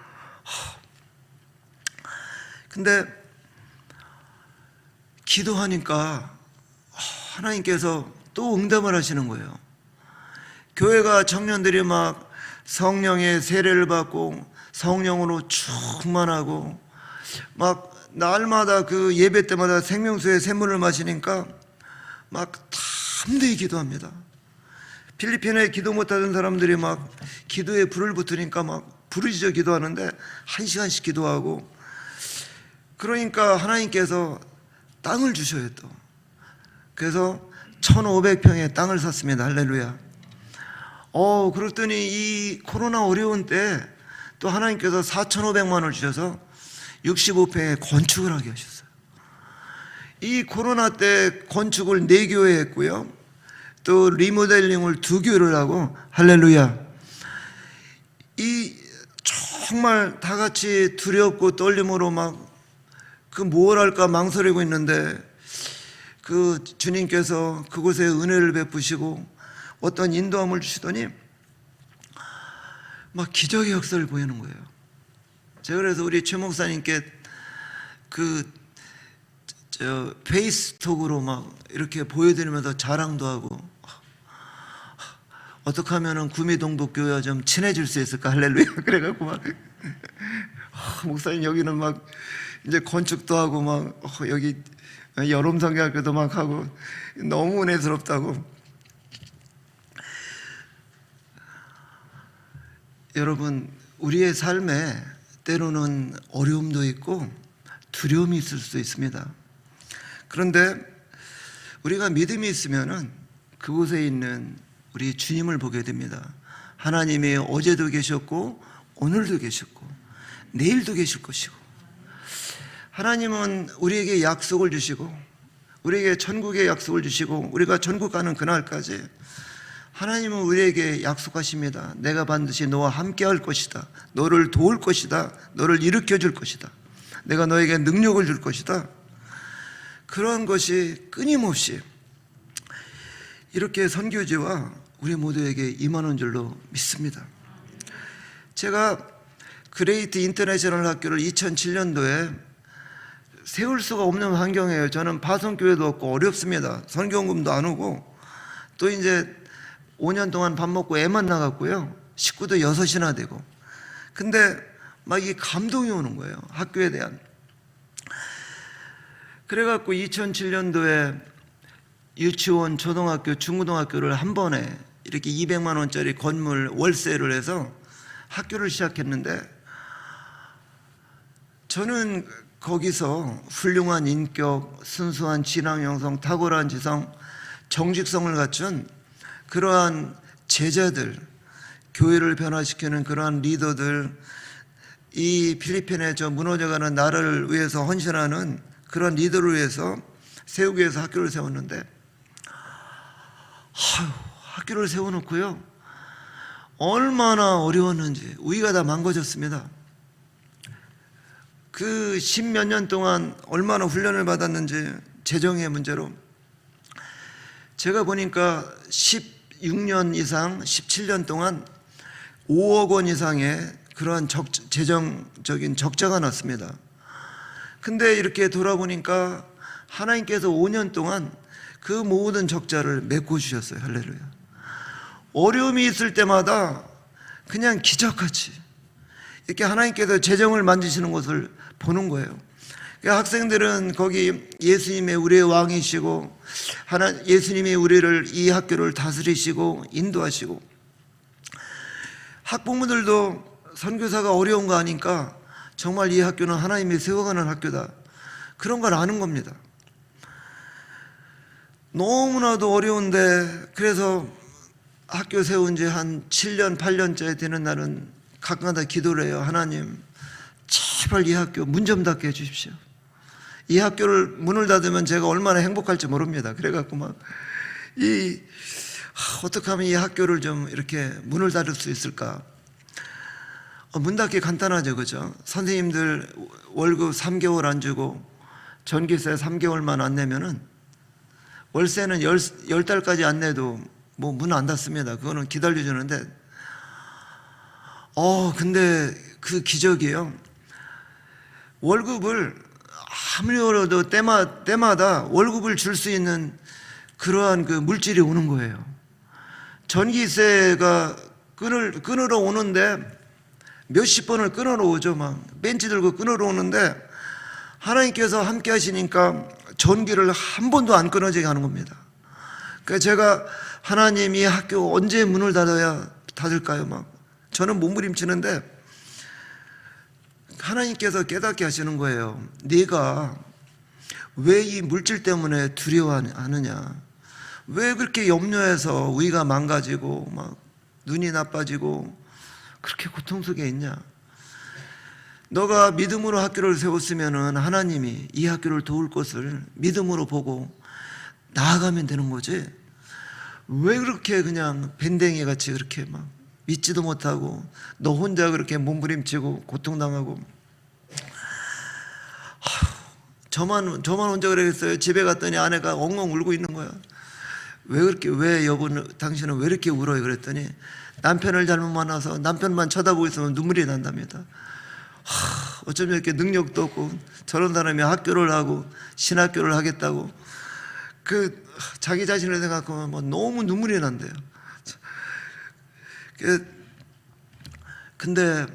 근데 기도하니까 하나님께서 또 응답을 하시는 거예요. 교회가 청년들이 막 성령의 세례를 받고 성령으로 충만하고 막 날마다 그 예배 때마다 생명수의 샘물을 마시니까 막 담대히 기도합니다. 필리핀에 기도 못하던 사람들이 막 기도에 불을 붙으니까 막 부르짖어 기도하는데 1시간씩 기도하고, 그러니까 하나님께서 땅을 주셔요. 또 그래서 1,500평의 땅을 샀습니다. 할렐루야. 그랬더니 이 코로나 어려운 때 또 하나님께서 4,500만 원을 주셔서 65평의 건축을 하게 하셨어요. 이 코로나 때 건축을 4교회 했고요, 또 리모델링을 2교회를 하고, 할렐루야. 이 정말 다 같이 두렵고 떨림으로 막 그 뭘 할까 망설이고 있는데, 그 주님께서 그곳에 은혜를 베푸시고 어떤 인도함을 주시더니 막 기적의 역사를 보이는 거예요. 제가 그래서 우리 최 목사님께 페이스톡으로 막 이렇게 보여드리면서 자랑도 하고, 어떻게 하면은 구미동북교회와 좀 친해질 수 있을까, 할렐루야. 그래갖고 막 목사님 여기는 막 이제 건축도 하고 막 여기 여름성경학교도 막 하고 너무 은혜스럽다고. 여러분, 우리의 삶에 때로는 어려움도 있고 두려움이 있을 수 있습니다. 그런데 우리가 믿음이 있으면은 그곳에 있는 우리 주님을 보게 됩니다. 하나님이 어제도 계셨고 오늘도 계셨고 내일도 계실 것이고, 하나님은 우리에게 약속을 주시고 우리에게 천국의 약속을 주시고, 우리가 천국 가는 그날까지 하나님은 우리에게 약속하십니다. 내가 반드시 너와 함께 할 것이다. 너를 도울 것이다. 너를 일으켜 줄 것이다. 내가 너에게 능력을 줄 것이다. 그러한 것이 끊임없이 이렇게 선교지와 우리 모두에게 임하는 줄로 믿습니다. 제가 그레이트 인터내셔널 학교를 2007년도에 세울 수가 없는 환경이에요. 저는 파송교회도 없고 어렵습니다. 선교원금도 안 오고, 또 이제 5년 동안 밥 먹고 애만 나갔고요. 식구도 6이나 되고. 근데 막 이 감동이 오는 거예요. 학교에 대한. 그래갖고 2007년도에 유치원, 초등학교, 중고등학교를 한 번에 이렇게 200만 원짜리 건물 월세를 해서 학교를 시작했는데, 저는 거기서 훌륭한 인격, 순수한 진앙 형성, 탁월한 지성, 정직성을 갖춘 그러한 제자들, 교회를 변화시키는 그러한 리더들, 이 필리핀의 저 무너져가는 나라를 위해서 헌신하는 그런 리더를 위해서 세우기 위해서 학교를 세웠는데, 학교를 세워놓고요, 얼마나 어려웠는지 우리가 다 망가졌습니다. 그 10몇 년 동안 얼마나 훈련을 받았는지, 재정의 문제로. 제가 보니까 16년 이상, 17년 동안 5억 원 이상의 그러한 재정적인 적자가 났습니다. 근데 이렇게 돌아보니까 하나님께서 5년 동안 그 모든 적자를 메꿔주셨어요. 할렐루야. 어려움이 있을 때마다 그냥 기적같이 이렇게 하나님께서 재정을 만지시는 것을 보는 거예요. 학생들은 거기 예수님의 우리의 왕이시고, 예수님이 우리를 이 학교를 다스리시고 인도하시고, 학부모들도 선교사가 어려운 거 아니까 정말 이 학교는 하나님이 세워가는 학교다, 그런 걸 아는 겁니다. 너무나도 어려운데, 그래서 학교 세운 지 한 7년, 8년째 되는 날은 가끔가다 기도를 해요. 하나님, 제발 이 학교 문 좀 닫게 해주십시오. 이 학교를 문을 닫으면 제가 얼마나 행복할지 모릅니다. 그래갖고 어떻게 하면 이 학교를 좀 이렇게 문을 닫을 수 있을까? 문 닫기 간단하죠, 그죠? 선생님들 월급 3개월 안 주고 전기세 3개월만 안 내면은 월세는 10달까지 안 내도 뭐 문 안 닫습니다. 그거는 기다려주는데, 근데 그 기적이에요. 월급을 아무리 어려도 때마다 월급을 줄 수 있는 그러한 그 물질이 오는 거예요. 전기세가 끊으러 오는데 몇십 번을 끊으러 오죠. 막 벤치 들고 끊으러 오는데 하나님께서 함께 하시니까 전기를 한 번도 안 끊어지게 하는 겁니다. 그러니까 제가 하나님 이 학교 언제 문을 닫을까요? 막 저는 몸부림치는데 하나님께서 깨닫게 하시는 거예요. 네가 왜 이 물질 때문에 두려워하느냐? 왜 그렇게 염려해서 의가 망가지고 막 눈이 나빠지고 그렇게 고통 속에 있냐? 너가 믿음으로 학교를 세웠으면은 하나님이 이 학교를 도울 것을 믿음으로 보고 나아가면 되는 거지. 왜 그렇게 그냥 밴댕이 같이 그렇게 막 믿지도 못하고 너 혼자 그렇게 몸부림치고 고통당하고. 저만 혼자 그러겠어요. 집에 갔더니 아내가 엉엉 울고 있는 거야. 왜 여보 당신은 왜 이렇게 울어요? 그랬더니 남편을 잘못 만나서 남편만 쳐다보고 있으면 눈물이 난답니다. 어쩜 이렇게 능력도 없고 저런 사람이 학교를 하고 신학교를 하겠다고 자기 자신을 생각하면 너무 눈물이 난대요. 근데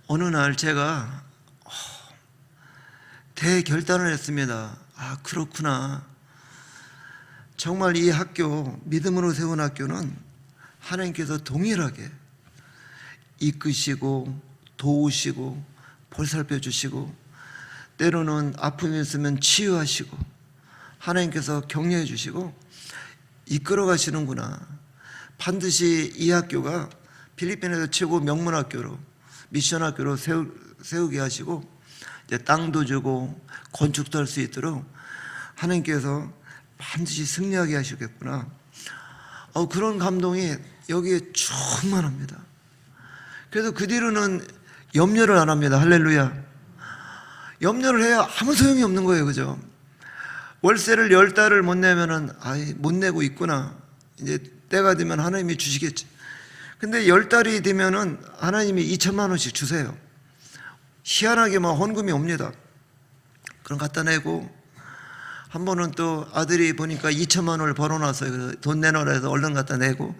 어느 날 제가 대결단을 했습니다. 그렇구나. 정말 이 학교, 믿음으로 세운 학교는 하나님께서 동일하게 이끄시고 도우시고 보살펴 주시고 때로는 아픔이 있으면 치유하시고 하나님께서 격려해 주시고 이끌어 가시는구나. 반드시 이 학교가 필리핀에서 최고 명문 학교로 미션 학교로 세우게 하시고 이제 땅도 주고 건축도 할 수 있도록 하나님께서 반드시 승리하게 하시겠구나. 그런 감동이 여기에 충만합니다. 그래서 그 뒤로는 염려를 안 합니다. 할렐루야. 염려를 해야 아무 소용이 없는 거예요. 그죠? 월세를 10달을 못 내면은 못 내고 있구나. 이제 때가 되면 하나님이 주시겠지. 근데 10달이 되면은 하나님이 2천만 원씩 주세요. 희한하게 막 헌금이 옵니다. 그럼 갖다 내고 한 번은 또 아들이 보니까 2천만 원을 벌어놨어요. 돈 내놓으라 해서 얼른 갖다 내고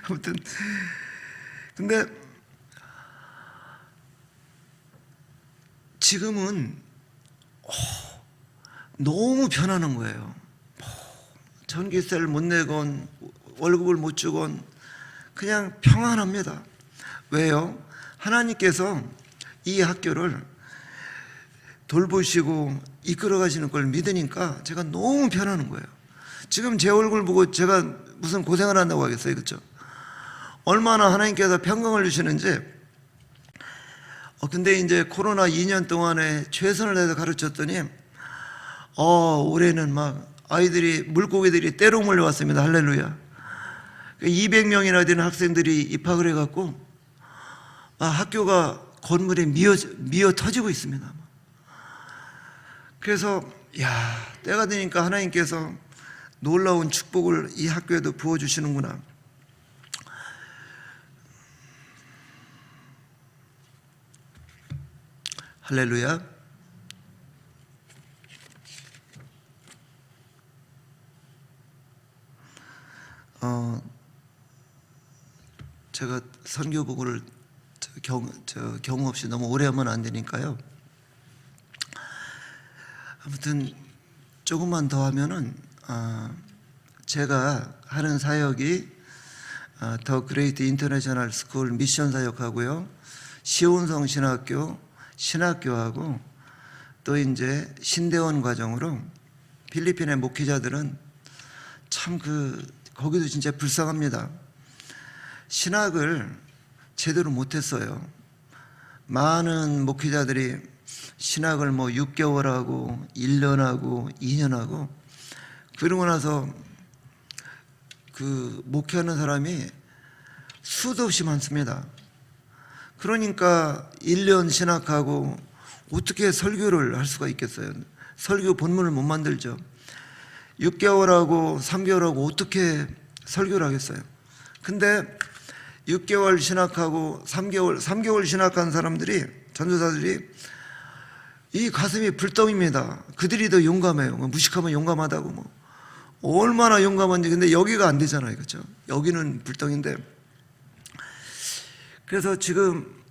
아무튼 근데 지금은 너무 편안한 거예요. 전기세를 못 내건 월급을 못 주건 그냥 평안합니다. 왜요? 하나님께서 이 학교를 돌보시고 이끌어 가시는 걸 믿으니까 제가 너무 편안한 거예요. 지금 제 얼굴 보고 제가 무슨 고생을 한다고 하겠어요. 그렇죠? 얼마나 하나님께서 평강을 주시는지. 근데 이제 코로나 2년 동안에 최선을 다해서 가르쳤더니 올해는 막 물고기들이 때로 몰려왔습니다. 할렐루야. 200명이나 되는 학생들이 입학을 해갖고 학교가 건물에 미어 터지고 있습니다. 그래서 때가 되니까 하나님께서 놀라운 축복을 이 학교에도 부어주시는구나. 할렐루야. 제가 선교복을 경우 없이 너무 오래 하면 안 되니까요. 아무튼 조금만 더 하면은 제가 하는 사역이 더 그레이트 인터내셔널 스쿨 미션 사역하고요, 시온성 신학교하고 또 이제 신대원 과정으로 필리핀의 목회자들은 참 거기도 진짜 불쌍합니다. 신학을 제대로 못했어요. 많은 목회자들이 신학을 뭐 6개월 하고 1년 하고 2년 하고 그러고 나서 그 목회하는 사람이 수도 없이 많습니다. 그러니까 1년 신학하고 어떻게 설교를 할 수가 있겠어요? 설교 본문을 못 만들죠. 6개월하고 3개월하고 어떻게 설교를 하겠어요? 근데 6개월 신학하고 3개월 신학한 사람들이, 전도사들이 이 가슴이 불덩입니다. 그들이 더 용감해요. 무식하면 용감하다고 뭐. 얼마나 용감한지. 근데 여기가 안 되잖아요. 그렇죠? 여기는 불덩인데. 그래서 지금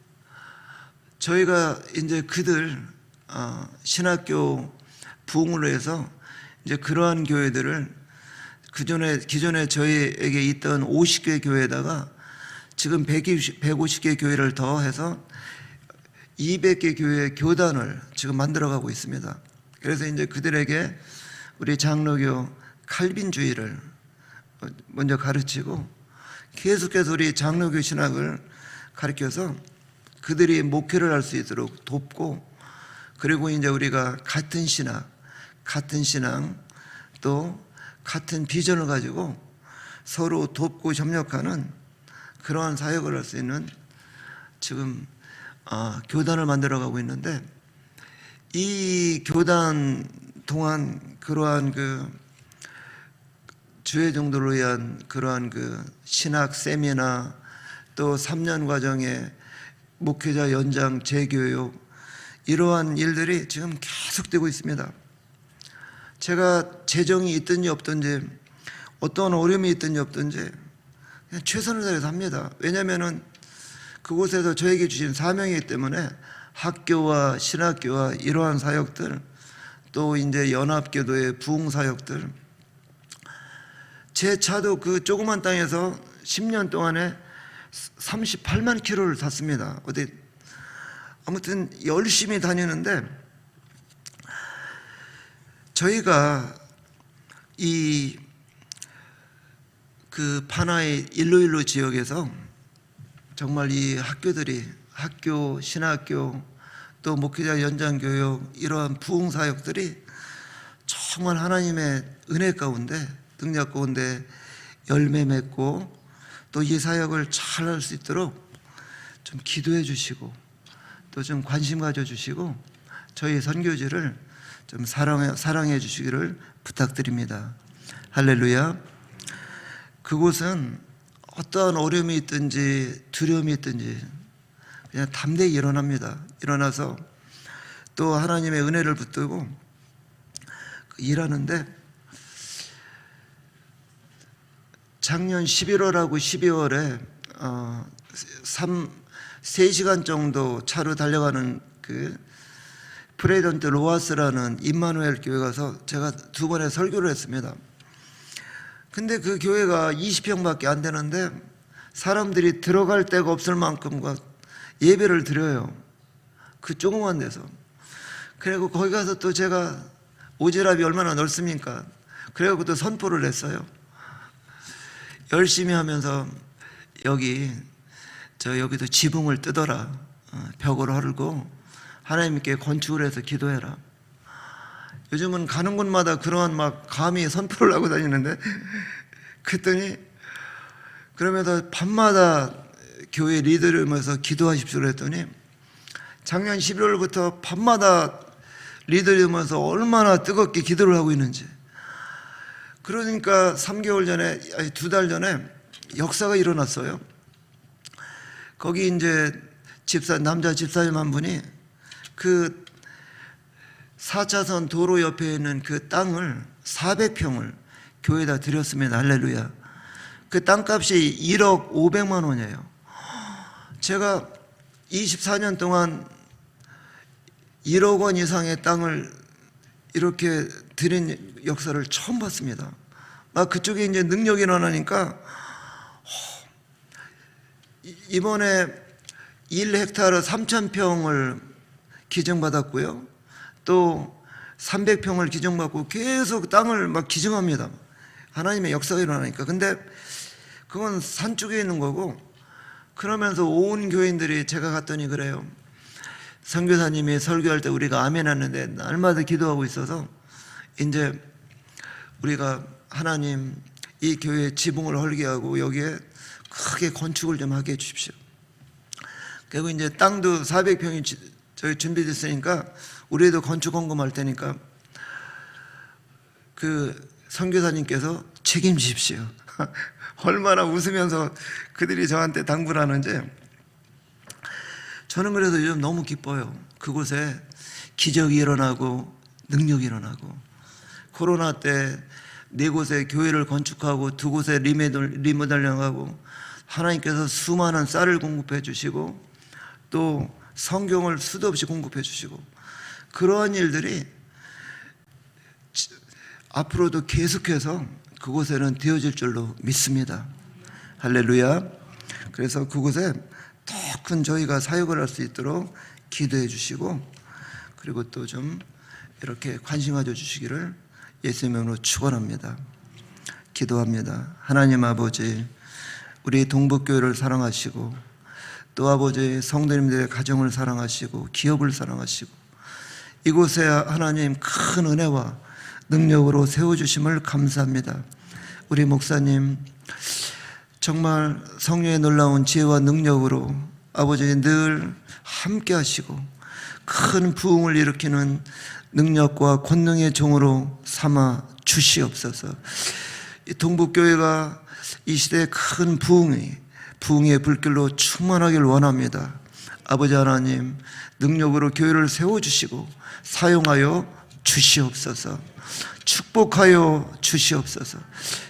저희가 이제 그들 신학교 부흥을 해서 이제 그러한 교회들을 기존에 저희에게 있던 50개 교회에다가 지금 150개 교회를 더해서 200개 교회 교단을 지금 만들어가고 있습니다. 그래서 이제 그들에게 우리 장로교 칼빈주의를 먼저 가르치고 계속해서 우리 장로교 신학을 가르쳐서 그들이 목회를 할 수 있도록 돕고, 그리고 이제 우리가 같은 신학 또 같은 비전을 가지고 서로 돕고 협력하는 그러한 사역을 할 수 있는 지금 교단을 만들어가고 있는데, 이 교단 동안 그러한 그 주의 정도를 위한 그러한 그 신학 세미나, 또 3년 과정의 목회자 연장 재교육, 이러한 일들이 지금 계속되고 있습니다. 제가 재정이 있든지 없든지, 어떤 어려움이 있든지 없든지 그냥 최선을 다해서 합니다. 왜냐하면 그곳에서 저에게 주신 사명이기 때문에 학교와 신학교와 이러한 사역들, 또 이제 연합교도의 부흥 사역들, 제 차도 그 조그만 땅에서 10년 동안에 38만 킬로를 탔습니다. 아무튼 열심히 다니는데, 저희가 이 그 파나의 일로일로 지역에서 정말 이 학교들이, 학교, 신학교, 또 목회자 연장교육, 이러한 부흥 사역들이 정말 하나님의 은혜 가운데, 능력 가운데 열매 맺고, 또 이 사역을 잘 할 수 있도록 좀 기도해 주시고, 또 좀 관심 가져 주시고, 저희 선교지를 좀 사랑해 주시기를 부탁드립니다. 할렐루야. 그곳은 어떠한 어려움이 있든지 두려움이 있든지 그냥 담대히 일어나서 또 하나님의 은혜를 붙들고 일하는데, 작년 11월하고 12월에 3시간 정도 차로 달려가는 그 프레이던트 로아스라는 임마누엘 교회 가서 제가 2번의 설교를 했습니다. 근데 그 교회가 20평밖에 안 되는데 사람들이 들어갈 데가 없을 만큼과 예배를 드려요. 그 조그만 데서. 그리고 거기 가서 또 제가 오지랖이 얼마나 넓습니까? 그래갖고 또 선포를 했어요. 열심히 하면서 여기도 지붕을 뜯어라. 벽을 헐고 하나님께 건축을 해서 기도해라. 요즘은 가는 곳마다 그러한 막 감히 선포를 하고 다니는데, 그랬더니 그러면서 밤마다 교회 리더를 모여서 기도하십시오 그랬더니, 작년 11월부터 밤마다 리더를 모여서 얼마나 뜨겁게 기도를 하고 있는지. 그러니까 3개월 전에, 아니 2달 전에 역사가 일어났어요. 거기 이제 남자 집사님 한 분이 그 4차선 도로 옆에 있는 그 땅을 400평을 교회에다 드렸습니다. 할렐루야. 그 땅값이 1억 500만 원이에요. 제가 24년 동안 1억 원 이상의 땅을 이렇게 드린 역사를 처음 봤습니다. 막 그쪽에 이제 능력이 일어나니까, 이번에 1헥타르 3,000평을 기증받았고요. 또 300평을 기증받고 계속 땅을 막 기증합니다. 하나님의 역사가 일어나니까. 근데 그건 산 쪽에 있는 거고, 그러면서 온 교인들이, 제가 갔더니 그래요. 선교사님이 설교할 때 우리가 아멘 하는데 날마다 기도하고 있어서 이제 우리가 하나님 이 교회의 지붕을 헐게 하고 여기에 크게 건축을 좀 하게 해주십시오. 그리고 이제 땅도 400평이 저희 준비됐으니까 우리도 건축 헌금할 테니까 그 선교사님께서 책임지십시오. 얼마나 웃으면서 그들이 저한테 당부를 하는지. 저는 그래서 요즘 너무 기뻐요. 그곳에 기적이 일어나고 능력이 일어나고, 코로나 때 4곳에 교회를 건축하고 2곳에 리모델링하고 하나님께서 수많은 쌀을 공급해 주시고 또 성경을 수도 없이 공급해 주시고, 그러한 일들이 앞으로도 계속해서 그곳에는 되어질 줄로 믿습니다. 할렐루야. 그래서 그곳에 더 큰 저희가 사역을 할 수 있도록 기도해 주시고, 그리고 또 좀 이렇게 관심 가져 주시기를 예수님의 이름으로 축원합니다. 기도합니다. 하나님 아버지, 우리 동북교회를 사랑하시고 또 아버지 성도님들의 가정을 사랑하시고 기업을 사랑하시고 이곳에 하나님 큰 은혜와 능력으로 세워주심을 감사합니다. 우리 목사님 정말 성령의 놀라운 지혜와 능력으로 아버지 늘 함께 하시고 큰 부흥을 일으키는 능력과 권능의 종으로 삼아 주시옵소서. 이 동북교회가 이 시대의 큰 부흥의 불길로 충만하길 원합니다. 아버지 하나님, 능력으로 교회를 세워주시고 사용하여 주시옵소서. 축복하여 주시옵소서.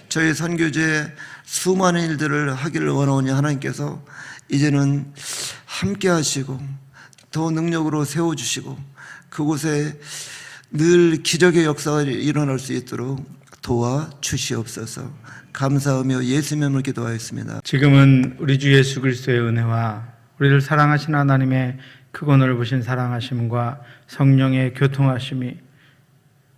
저희 선교제에 수많은 일들을 하기를 원하오니 하나님께서 이제는 함께 하시고 더 능력으로 세워주시고 그곳에 늘 기적의 역사가 일어날 수 있도록 도와주시옵소서. 감사하며 예수님의 이름으로 기도하였습니다. 지금은 우리 주 예수 그리스도의 은혜와 우리를 사랑하신 하나님의 크고 넓으신 사랑하심과 성령의 교통하심이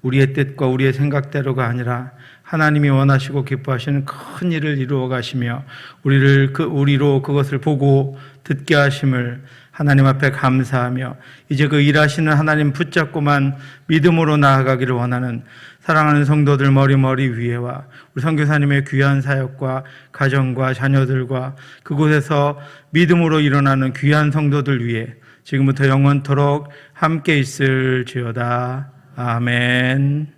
우리의 뜻과 우리의 생각대로가 아니라 하나님이 원하시고 기뻐하시는 큰 일을 이루어 가시며 우리로 그것을 보고 듣게 하심을 하나님 앞에 감사하며 이제 그 일하시는 하나님 붙잡고만 믿음으로 나아가기를 원하는 사랑하는 성도들 머리 위에와 우리 선교사님의 귀한 사역과 가정과 자녀들과 그곳에서 믿음으로 일어나는 귀한 성도들 위해 지금부터 영원토록 함께 있을지어다. 아멘.